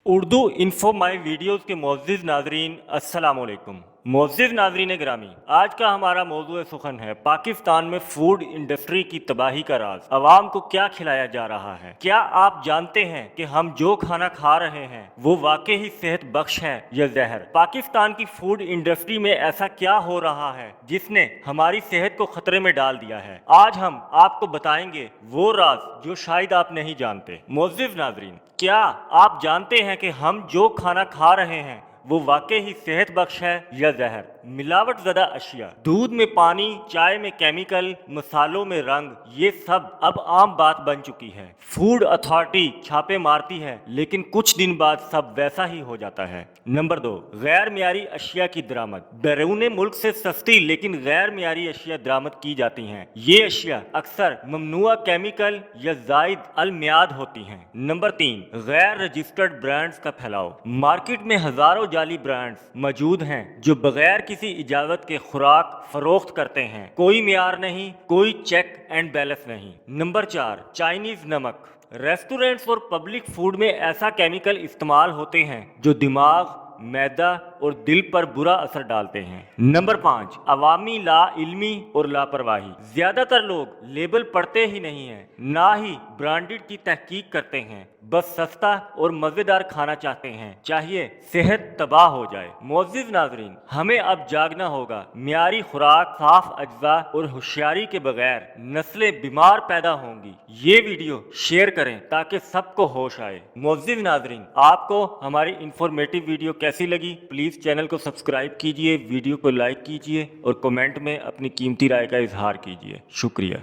Urdu info my videos के मोअज़्ज़िज़ नाज़रीन अस्सलाम वालेकुम। मोअज़्ज़िज़ नाज़रीन ग्रामी, आज का हमारा मौज़ूए सुखन है पाकिस्तान में फूड इंडस्ट्री की तबाही का राज। अवाम को क्या खिलाया जा रहा है? क्या आप जानते हैं कि हम जो खाना खा रहे हैं वो वाकई ही सेहत बख्श है या जहर? पाकिस्तान की फूड इंडस्ट्री में ऐसा क्या हो रहा है जिसने हमारी सेहत को खतरे में डाल दिया है? आज हम आपको बताएंगे वो राज जो शायद आप नहीं जानते। मोअज़्ज़िज़ नाज़रीन, क्या आप जानते हैं कि हम जो खाना खा रहे हैं वो वाकई ही सेहत बख्श है या जहर? मिलावट ज़दा अशिया, दूध में पानी, चाय में केमिकल, मसालों में रंग, ये सब अब आम बात बन चुकी है। फूड अथॉरिटी छापे मारती है लेकिन कुछ दिन बाद सब वैसा ही हो जाता है। नंबर 2, गैर मियारी अशिया की दरामद। बैरून मुल्क से सस्ती लेकिन गैर मियारी अशिया दरामद की जाती हैं। ये अशिया अक्सर ममनुआ केमिकल या जायद अल मियाद होती हैं। नंबर 3, गैर रजिस्टर्ड ब्रांड्स का फैलाव। मार्केट में हजारों जाली ब्रांड्स मौजूद हैं जो बगैर किसी इजाजत के खुराक फरोख्त करते हैं। कोई मियार नहीं, कोई चेक एंड बैलेंस नहीं। नंबर 4, चाइनीज नमक। रेस्टोरेंट्स और पब्लिक फूड में ऐसा केमिकल इस्तेमाल होते हैं जो दिमाग, मैदा और दिल पर बुरा असर डालते हैं। नंबर 5, अवामी ला इल्मी और लापरवाही। ज्यादातर लोग लेबल पढ़ते ही नहीं हैं, ना ही ब्रांडेड की तहकीक करते हैं, बस सस्ता और मजेदार खाना चाहते हैं, चाहिए सेहत तबाह हो जाए। मोअज़्ज़िज़ नाज़रीन, हमें अब जागना होगा। मियारी खुराक, साफ अज्जा और होशियारी के बगैर नस्लें बीमार पैदा होंगी। ये वीडियो शेयर करें ताकि सबको होश आए। मोअज़्ज़िज़ नाज़रीन, आपको हमारी इंफॉर्मेटिव वीडियो कैसी लगी? प्लीज़ चैनल को सब्सक्राइब कीजिए, वीडियो को लाइक कीजिए और कमेंट में अपनी कीमती राय का इजहार कीजिए। शुक्रिया।